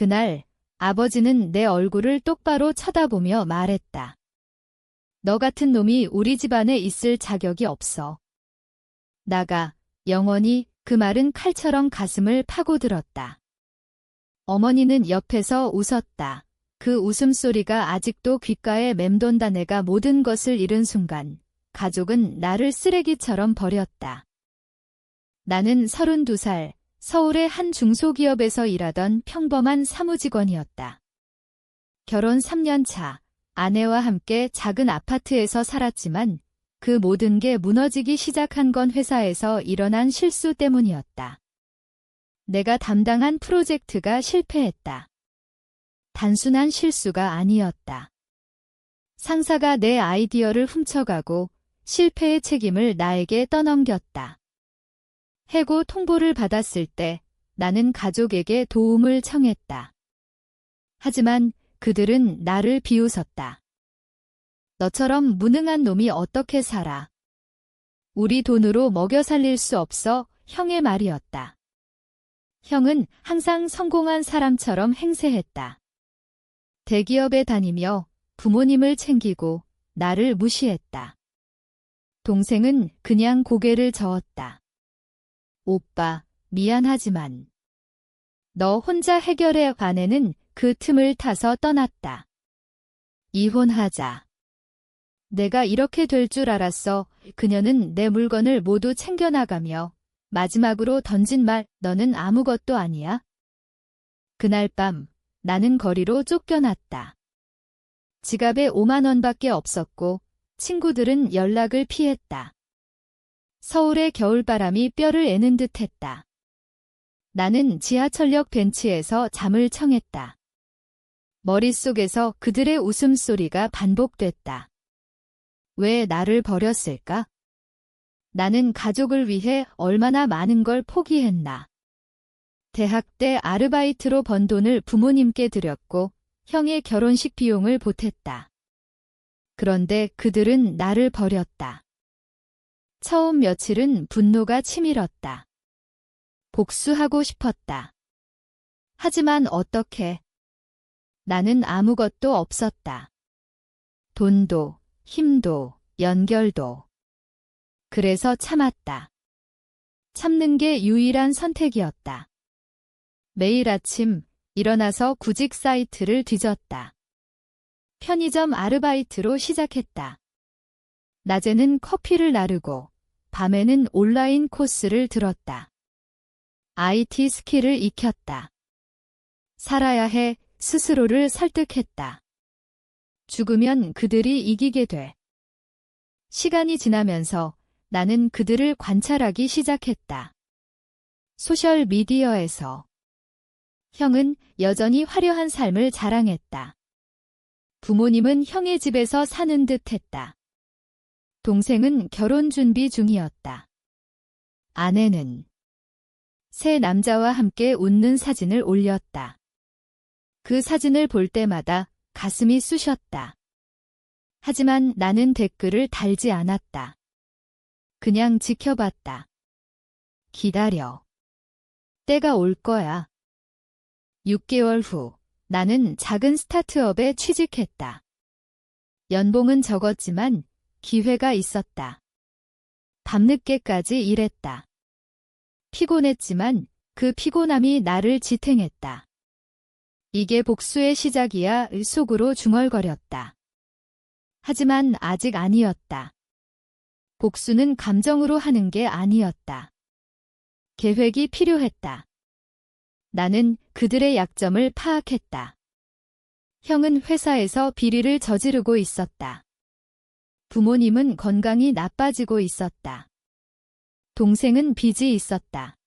그날 아버지는 내 얼굴을 똑바로 쳐다보며 말했다. 너 같은 놈이 우리 집안에 있을 자격이 없어. 나가, 영원히. 그 말은 칼처럼 가슴을 파고들었다. 어머니는 옆에서 웃었다. 그 웃음소리가 아직도 귓가에 맴돈다. 내가 모든 것을 잃은 순간 가족은 나를 쓰레기처럼 버렸다. 나는 32살, 서울의 한 중소기업에서 일하던 평범한 사무직원이었다. 결혼 3년 차, 아내와 함께 작은 아파트에서 살았지만 그 모든 게 무너지기 시작한 건 회사에서 일어난 실수 때문이었다. 내가 담당한 프로젝트가 실패했다. 단순한 실수가 아니었다. 상사가 내 아이디어를 훔쳐가고 실패의 책임을 나에게 떠넘겼다. 해고 통보를 받았을 때 나는 가족에게 도움을 청했다. 하지만 그들은 나를 비웃었다. 너처럼 무능한 놈이 어떻게 살아? 우리 돈으로 먹여 살릴 수 없어. 형의 말이었다. 형은 항상 성공한 사람처럼 행세했다. 대기업에 다니며 부모님을 챙기고 나를 무시했다. 동생은 그냥 고개를 저었다. 오빠, 미안하지만. 너 혼자 해결해. 아내는 그 틈을 타서 떠났다. 이혼하자. 내가 이렇게 될 줄 알았어. 그녀는 내 물건을 모두 챙겨나가며 마지막으로 던진 말, 너는 아무것도 아니야. 그날 밤 나는 거리로 쫓겨났다. 지갑에 5만 원밖에 없었고 친구들은 연락을 피했다. 서울의 겨울바람이 뼈를 애는 듯했다. 나는 지하철역 벤치에서 잠을 청했다. 머릿속에서 그들의 웃음소리가 반복됐다. 왜 나를 버렸을까? 나는 가족을 위해 얼마나 많은 걸 포기했나. 대학 때 아르바이트로 번 돈을 부모님께 드렸고 형의 결혼식 비용을 보탰다. 그런데 그들은 나를 버렸다. 처음 며칠은 분노가 치밀었다. 복수하고 싶었다. 하지만 어떻게? 나는 아무것도 없었다. 돈도, 힘도, 연결도. 그래서 참았다. 참는 게 유일한 선택이었다. 매일 아침 일어나서 구직 사이트를 뒤졌다. 편의점 아르바이트로 시작했다. 낮에는 커피를 나르고 밤에는 온라인 코스를 들었다. IT 스킬을 익혔다. 살아야 해. 스스로를 설득했다. 죽으면 그들이 이기게 돼. 시간이 지나면서 나는 그들을 관찰하기 시작했다. 소셜 미디어에서. 형은 여전히 화려한 삶을 자랑했다. 부모님은 형의 집에서 사는 듯 했다. 동생은 결혼 준비 중이었다. 아내는 새 남자와 함께 웃는 사진을 올렸다. 그 사진을 볼 때마다 가슴이 쑤셨다. 하지만 나는 댓글을 달지 않았다. 그냥 지켜봤다. 기다려. 때가 올 거야. 6개월 후 나는 작은 스타트업에 취직했다. 연봉은 적었지만 기회가 있었다. 밤늦게까지 일했다. 피곤했지만 그 피곤함이 나를 지탱했다. 이게 복수의 시작이야. 속으로 중얼거렸다. 하지만 아직 아니었다. 복수는 감정으로 하는 게 아니었다. 계획이 필요했다. 나는 그들의 약점을 파악했다. 형은 회사에서 비리를 저지르고 있었다. 부모님은 건강이 나빠지고 있었다. 동생은 빚이 있었다.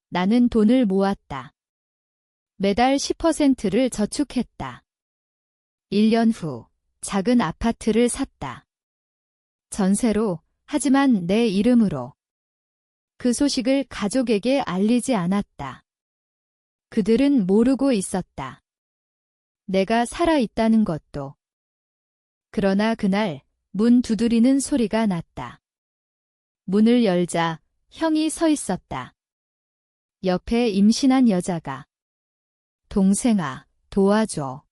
나는 돈을 모았다. 매달 10%를 저축했다. 1년 후 작은 아파트를 샀다. 전세로, 하지만 내 이름으로. 그 소식을 가족에게 알리지 않았다. 그들은 모르고 있었다. 내가 살아있다는 것도. 그러나 그날 문 두드리는 소리가 났다. 문을 열자 형이 서 있었다. 옆에 임신한 여자가. 동생아, 도와줘.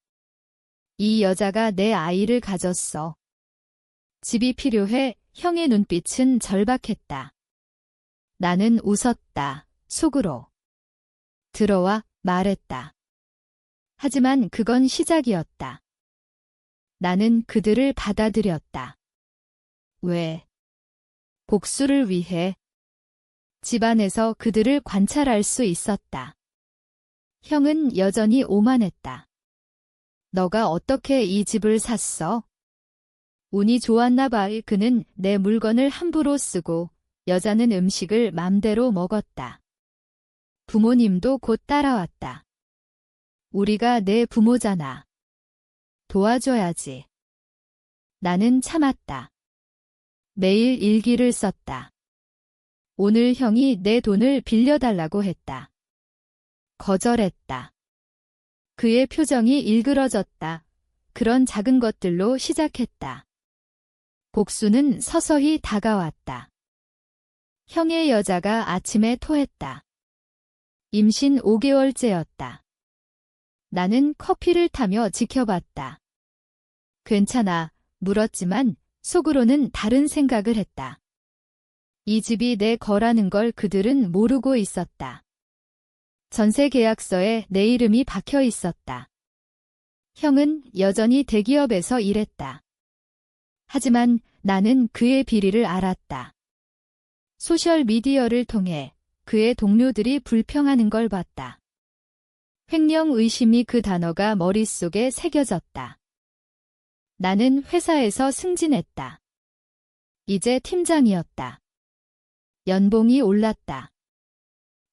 이 여자가 내 아이를 가졌어. 집이 필요해. 형의 눈빛은 절박했다. 나는 웃었다. 속으로. 들어와, 말했다. 하지만 그건 시작이었다. 나는 그들을 받아들였다. 왜? 복수를 위해. 집안에서 그들을 관찰할 수 있었다. 형은 여전히 오만했다. 너가 어떻게 이 집을 샀어? 운이 좋았나 봐. 그는 내 물건을 함부로 쓰고 여자는 음식을 맘대로 먹었다. 부모님도 곧 따라왔다. 우리가 내 부모잖아. 도와줘야지. 나는 참았다. 매일 일기를 썼다. 오늘 형이 내 돈을 빌려달라고 했다. 거절했다. 그의 표정이 일그러졌다. 그런 작은 것들로 시작했다. 복수는 서서히 다가왔다. 형의 여자가 아침에 토했다. 임신 5개월째였다. 나는 커피를 타며 지켜봤다. 괜찮아, 물었지만 속으로는 다른 생각을 했다. 이 집이 내 거라는 걸 그들은 모르고 있었다. 전세 계약서에 내 이름이 박혀 있었다. 형은 여전히 대기업에서 일했다. 하지만 나는 그의 비리를 알았다. 소셜미디어를 통해 그의 동료들이 불평하는 걸 봤다. 횡령 의심이 그 단어가 머릿속에 새겨졌다. 나는 회사에서 승진했다. 이제 팀장이었다. 연봉이 올랐다.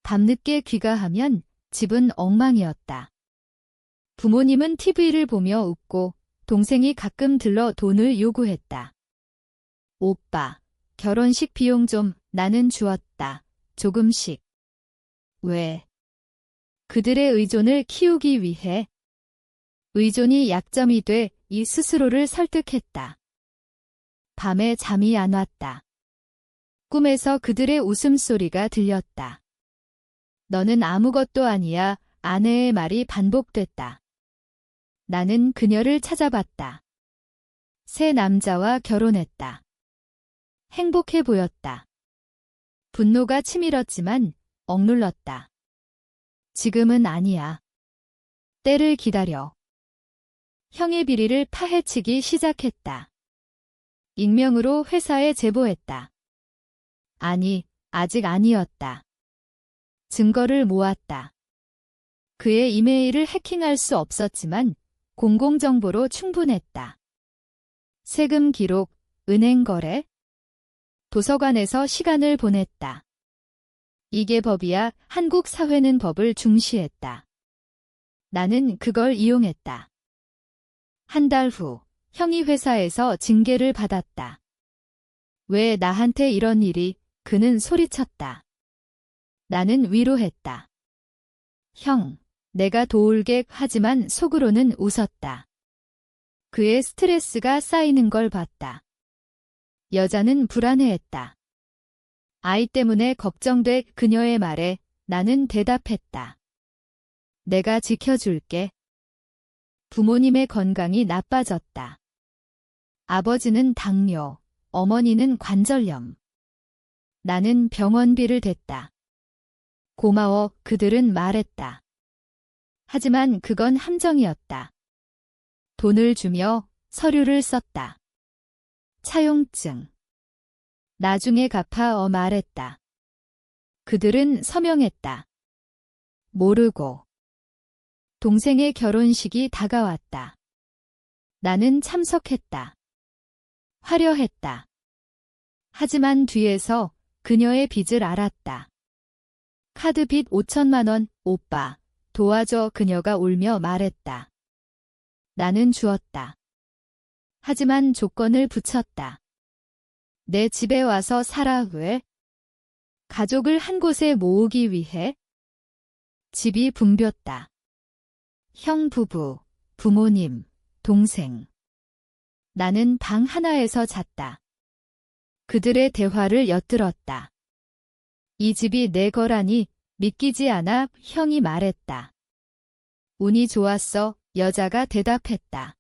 밤늦게 귀가하면 집은 엉망이었다. 부모님은 TV를 보며 웃고 동생이 가끔 들러 돈을 요구했다. 오빠, 결혼식 비용 좀. 나는 주었다. 조금씩. 왜? 그들의 의존을 키우기 위해. 의존이 약점이 돼 이 스스로를 설득했다. 밤에 잠이 안 왔다. 꿈에서 그들의 웃음소리가 들렸다. 너는 아무것도 아니야. 아내의 말이 반복됐다. 나는 그녀를 찾아봤다. 새 남자와 결혼했다. 행복해 보였다. 분노가 치밀었지만 억눌렀다. 지금은 아니야. 때를 기다려. 형의 비리를 파헤치기 시작했다. 익명으로 회사에 제보했다. 아니, 아직 아니었다. 증거를 모았다. 그의 이메일을 해킹할 수 없었지만 공공정보로 충분했다. 세금 기록, 은행 거래, 도서관에서 시간을 보냈다. 이게 법이야. 한국 사회는 법을 중시했다. 나는 그걸 이용했다. 한 달 후, 형이 회사에서 징계를 받았다. 왜 나한테 이런 일이? 그는 소리쳤다. 나는 위로했다. 형, 내가 도울게. 하지만 속으로는 웃었다. 그의 스트레스가 쌓이는 걸 봤다. 여자는 불안해했다. 아이 때문에 걱정돼. 그녀의 말에 나는 대답했다. 내가 지켜줄게. 부모님의 건강이 나빠졌다. 아버지는 당뇨, 어머니는 관절염. 나는 병원비를 댔다. 고마워. 그들은 말했다. 하지만 그건 함정이었다. 돈을 주며 서류를 썼다. 차용증. 나중에 갚아. 말했다. 그들은 서명했다. 모르고. 동생의 결혼식이 다가왔다. 나는 참석했다. 화려했다. 하지만 뒤에서 그녀의 빚을 알았다. 카드빚 5천만 원. 오빠, 도와줘. 그녀가 울며 말했다. 나는 주었다. 하지만 조건을 붙였다. 내 집에 와서 살아. 왜? 가족을 한 곳에 모으기 위해. 집이 붕괴됐다. 형 부부, 부모님, 동생. 나는 방 하나에서 잤다. 그들의 대화를 엿들었다. 이 집이 내 거라니 믿기지 않아. 형이 말했다. 운이 좋았어, 여자가 대답했다.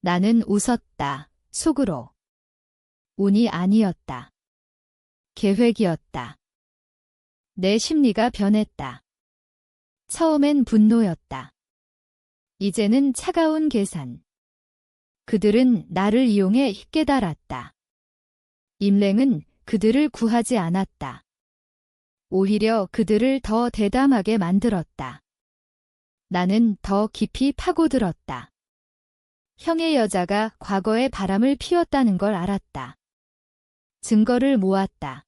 나는 웃었다, 속으로. 운이 아니었다. 계획이었다. 내 심리가 변했다. 처음엔 분노였다. 이제는 차가운 계산. 그들은 나를 이용해 깨달았다. 임랭은 그들을 구하지 않았다. 오히려 그들을 더 대담하게 만들었다. 나는 더 깊이 파고들었다. 형의 여자가 과거에 바람을 피웠다는 걸 알았다. 증거를 모았다.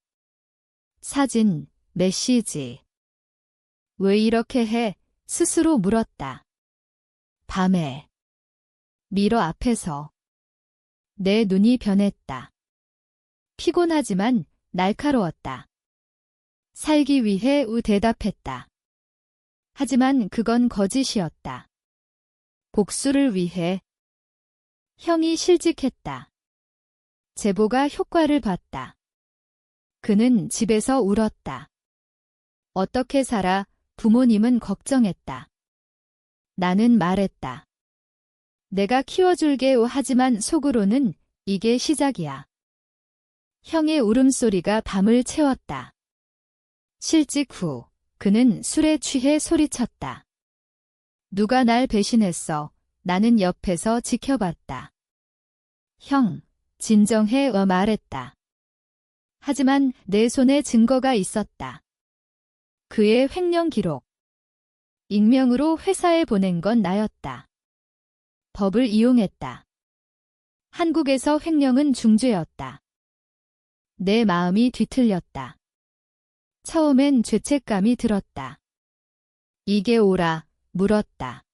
사진, 메시지. 왜 이렇게 해? 스스로 물었다. 밤에. 미러 앞에서. 내 눈이 변했다. 피곤하지만 날카로웠다. 살기 위해 대답했다. 하지만 그건 거짓이었다. 복수를 위해. 형이 실직했다. 제보가 효과를 봤다. 그는 집에서 울었다. 어떻게 살아? 부모님은 걱정했다. 나는 말했다. 내가 키워줄게. 하지만 속으로는 이게 시작이야. 형의 울음소리가 밤을 채웠다. 실직 후 그는 술에 취해 소리쳤다. 누가 날 배신했어. 나는 옆에서 지켜봤다. 형, 진정해. 말했다. 하지만 내 손에 증거가 있었다. 그의 횡령 기록. 익명으로 회사에 보낸 건 나였다. 법을 이용했다. 한국에서 횡령은 중죄였다. 내 마음이 뒤틀렸다. 처음엔 죄책감이 들었다. 이게 옳아, 물었다.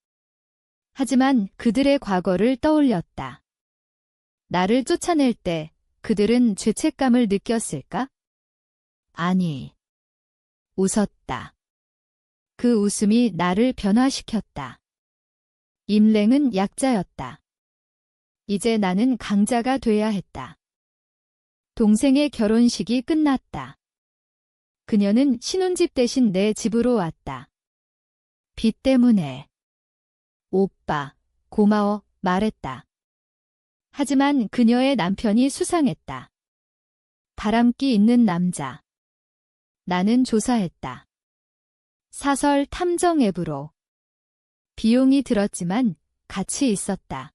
하지만 그들의 과거를 떠올렸다. 나를 쫓아낼 때 그들은 죄책감을 느꼈을까? 아니. 웃었다. 그 웃음이 나를 변화시켰다. 임랭은 약자였다. 이제 나는 강자가 돼야 했다. 동생의 결혼식이 끝났다. 그녀는 신혼집 대신 내 집으로 왔다. 빚 때문에. 오빠, 고마워, 말했다. 하지만 그녀의 남편이 수상했다. 바람기 있는 남자. 나는 조사했다. 사설 탐정 앱으로. 비용이 들었지만 가치 있었다.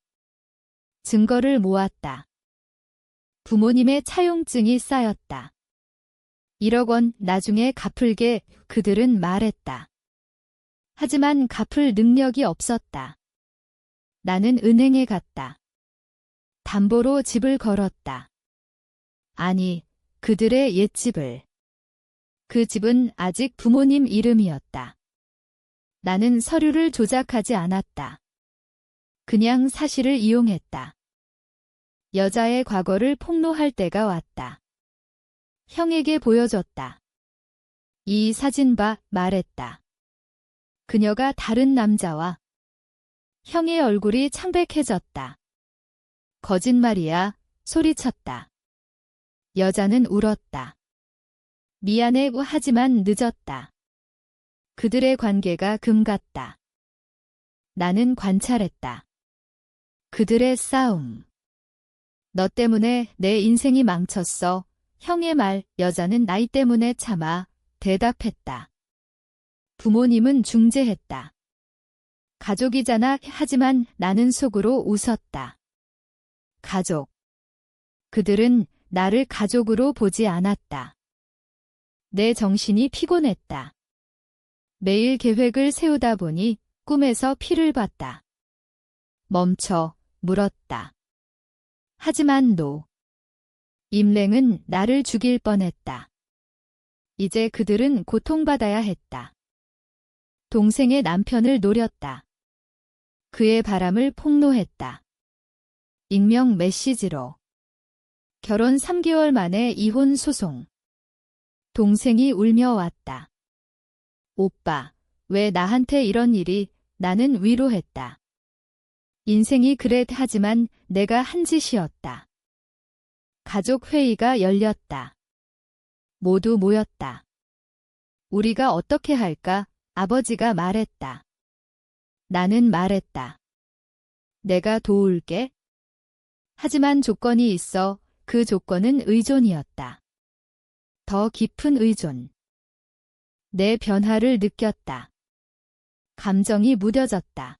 증거를 모았다. 부모님의 차용증이 쌓였다. 1억 원 나중에 갚을게. 그들은 말했다. 하지만 갚을 능력이 없었다. 나는 은행에 갔다. 담보로 집을 걸었다. 아니, 그들의 옛집을. 그 집은 아직 부모님 이름이었다. 나는 서류를 조작하지 않았다. 그냥 사실을 이용했다. 여자의 과거를 폭로할 때가 왔다. 형에게 보여줬다. 이 사진 봐, 말했다. 그녀가 다른 남자와. 형의 얼굴이 창백해졌다. 거짓말이야, 소리쳤다. 여자는 울었다. 미안해. 하지만 늦었다. 그들의 관계가 금 같다. 나는 관찰했다. 그들의 싸움. 너 때문에 내 인생이 망쳤어. 형의 말. 여자는 나이 때문에 참아. 대답했다. 부모님은 중재했다. 가족이잖아. 하지만 나는 속으로 웃었다. 가족. 그들은 나를 가족으로 보지 않았다. 내 정신이 피곤했다. 매일 계획을 세우다 보니 꿈에서 피를 봤다. 멈춰, 물었다. 하지만 임랭은 나를 죽일 뻔했다. 이제 그들은 고통받아야 했다. 동생의 남편을 노렸다. 그의 바람을 폭로했다. 익명 메시지로. 결혼 3개월 만에 이혼 소송. 동생이 울며 왔다. 오빠, 왜 나한테 이런 일이? 나는 위로했다. 인생이 그래. 하지만 내가 한 짓이었다. 가족 회의가 열렸다. 모두 모였다. 우리가 어떻게 할까? 아버지가 말했다. 나는 말했다. 내가 도울게. 하지만 조건이 있어. 그 조건은 의존이었다. 더 깊은 의존. 내 변화를 느꼈다. 감정이 무뎌졌다.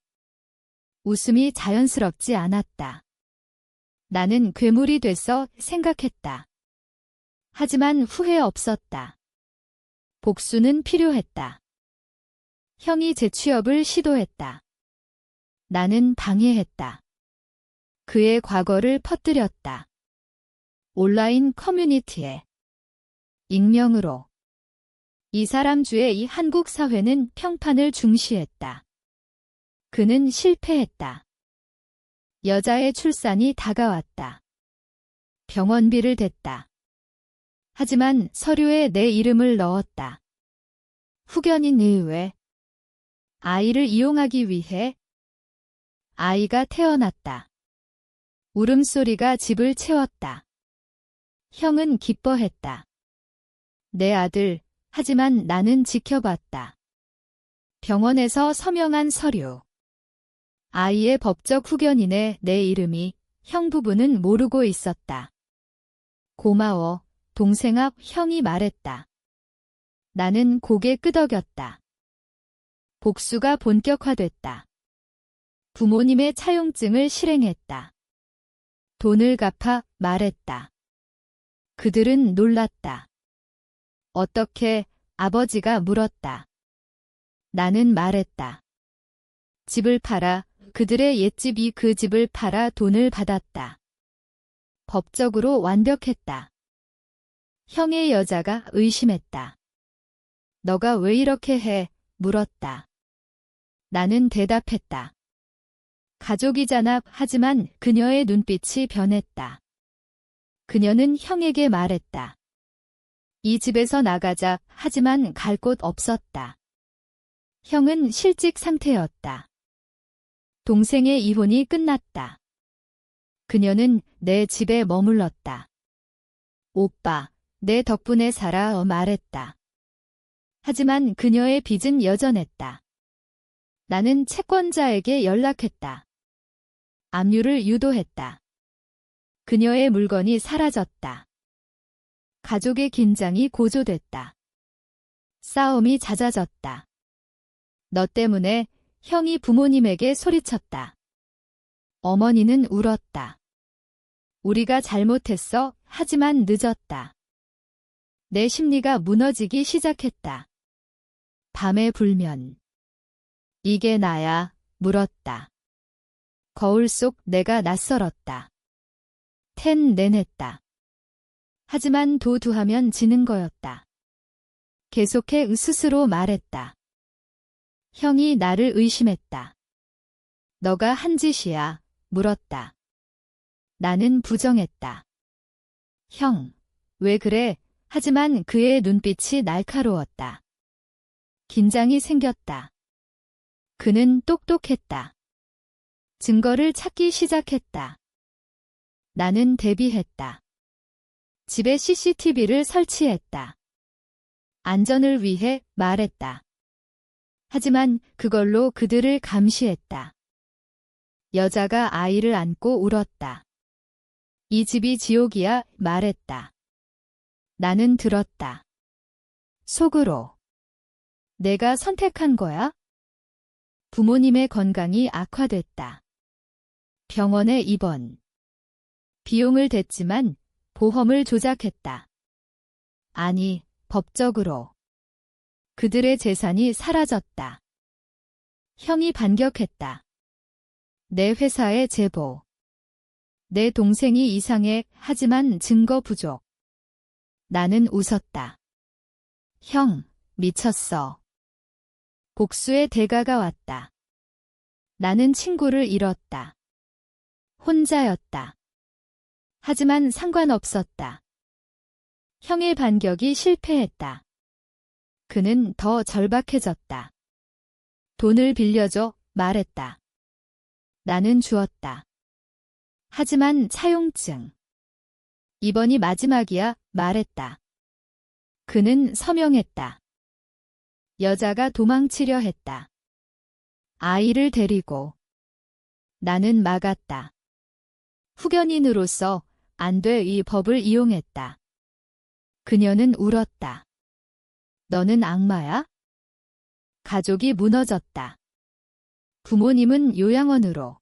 웃음이 자연스럽지 않았다. 나는 괴물이 됐어 생각했다. 하지만 후회 없었다. 복수는 필요했다. 형이 재취업을 시도했다. 나는 방해했다. 그의 과거를 퍼뜨렸다. 온라인 커뮤니티에. 익명으로. 이 사람 주의 이 한국 사회는 평판을 중시했다. 그는 실패했다. 여자의 출산이 다가왔다. 병원비를 댔다. 하지만 서류에 내 이름을 넣었다. 후견인 의외. 아이를 이용하기 위해. 아이가 태어났다. 울음소리가 집을 채웠다. 형은 기뻐했다. 내 아들, 하지만 나는 지켜봤다. 병원에서 서명한 서류. 아이의 법적 후견인에 내 이름이, 형 부부는 모르고 있었다. 고마워, 동생아, 형이 말했다. 나는 고개 끄덕였다. 복수가 본격화됐다. 부모님의 차용증을 실행했다. 돈을 갚아 말했다. 그들은 놀랐다. 어떻게? 아버지가 물었다. 나는 말했다. 집을 팔아. 그들의 옛집이 그 집을 팔아 돈을 받았다. 법적으로 완벽했다. 형의 여자가 의심했다. 너가 왜 이렇게 해? 물었다. 나는 대답했다. 가족이잖아. 하지만 그녀의 눈빛이 변했다. 그녀는 형에게 말했다. 이 집에서 나가자. 하지만 갈 곳 없었다. 형은 실직 상태였다. 동생의 이혼이 끝났다. 그녀는 내 집에 머물렀다. 오빠, 내 덕분에 살아 말했다. 하지만 그녀의 빚은 여전했다. 나는 채권자에게 연락했다. 압류를 유도했다. 그녀의 물건이 사라졌다. 가족의 긴장이 고조됐다. 싸움이 잦아졌다. 너 때문에. 형이 부모님에게 소리쳤다. 어머니는 울었다. 우리가 잘못했어. 하지만 늦었다. 내 심리가 무너지기 시작했다. 밤의 불면. 이게 나야? 물었다. 거울 속 내가 낯설었다. 내냈다. 하지만 도두하면 지는 거였다. 계속해 스스로 말했다. 형이 나를 의심했다. 너가 한 짓이야? 물었다. 나는 부정했다. 형, 왜 그래? 하지만 그의 눈빛이 날카로웠다. 긴장이 생겼다. 그는 똑똑했다. 증거를 찾기 시작했다. 나는 대비했다. 집에 CCTV를 설치했다. 안전을 위해 말했다. 하지만 그걸로 그들을 감시했다. 여자가 아이를 안고 울었다. 이 집이 지옥이야 말했다. 나는 들었다. 속으로. 내가 선택한 거야? 부모님의 건강이 악화됐다. 병원에 입원. 비용을 댔지만 보험을 조작했다. 아니, 법적으로. 그들의 재산이 사라졌다. 형이 반격했다. 내 회사에 제보. 내 동생이 이상해. 하지만 증거 부족. 나는 웃었다. 형, 미쳤어. 복수의 대가가 왔다. 나는 친구를 잃었다. 혼자였다. 하지만 상관없었다. 형의 반격이 실패했다. 그는 더 절박해졌다. 돈을 빌려줘 말했다. 나는 주었다. 하지만 차용증. 이번이 마지막이야 말했다. 그는 서명했다. 여자가 도망치려 했다. 아이를 데리고. 나는 막았다. 후견인으로서 안 돼 이 법을 이용했다. 그녀는 울었다. 너는 악마야? 가족이 무너졌다. 부모님은 요양원으로.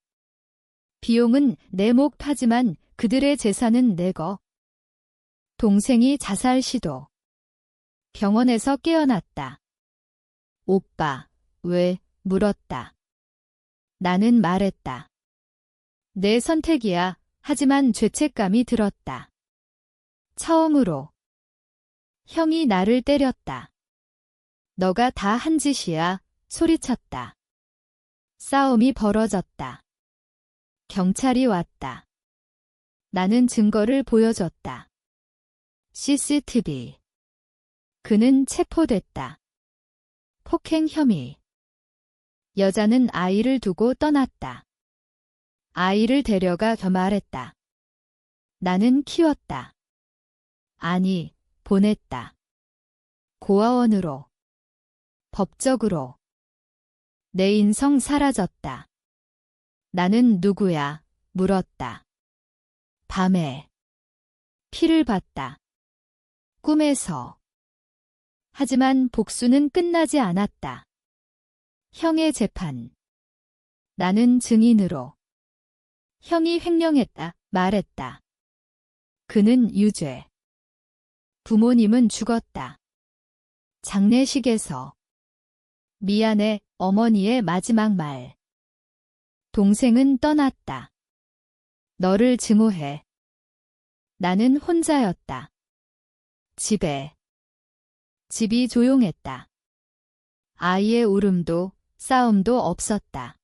비용은 내 목 파지만 그들의 재산은 내 거. 동생이 자살 시도. 병원에서 깨어났다. 오빠, 왜? 물었다. 나는 말했다. 내 선택이야. 하지만 죄책감이 들었다. 처음으로. 형이 나를 때렸다. 너가 다 한 짓이야. 소리쳤다. 싸움이 벌어졌다. 경찰이 왔다. 나는 증거를 보여줬다. CCTV. 그는 체포됐다. 폭행 혐의. 여자는 아이를 두고 떠났다. 아이를 데려가 말했다. 나는 키웠다. 아니, 보냈다. 고아원으로. 법적으로. 내 인성 사라졌다. 나는 누구야? 물었다. 밤에. 피를 봤다. 꿈에서. 하지만 복수는 끝나지 않았다. 형의 재판. 나는 증인으로. 형이 횡령했다. 말했다. 그는 유죄. 부모님은 죽었다. 장례식에서. 미안해, 어머니의 마지막 말. 동생은 떠났다. 너를 증오해. 나는 혼자였다. 집에. 집이 조용했다. 아이의 울음도, 싸움도 없었다.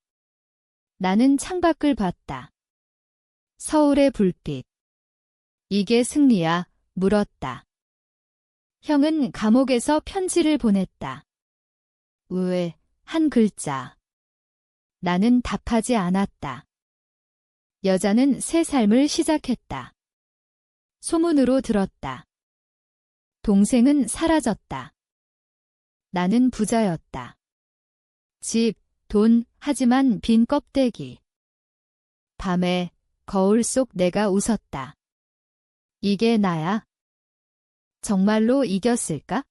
나는 창밖을 봤다. 서울의 불빛. 이게 승리야? 물었다. 형은 감옥에서 편지를 보냈다. 왜? 한 글자. 나는 답하지 않았다. 여자는 새 삶을 시작했다. 소문으로 들었다. 동생은 사라졌다. 나는 부자였다. 집, 돈, 하지만 빈 껍데기. 밤에 거울 속 내가 웃었다. 이게 나야? 정말로 이겼을까?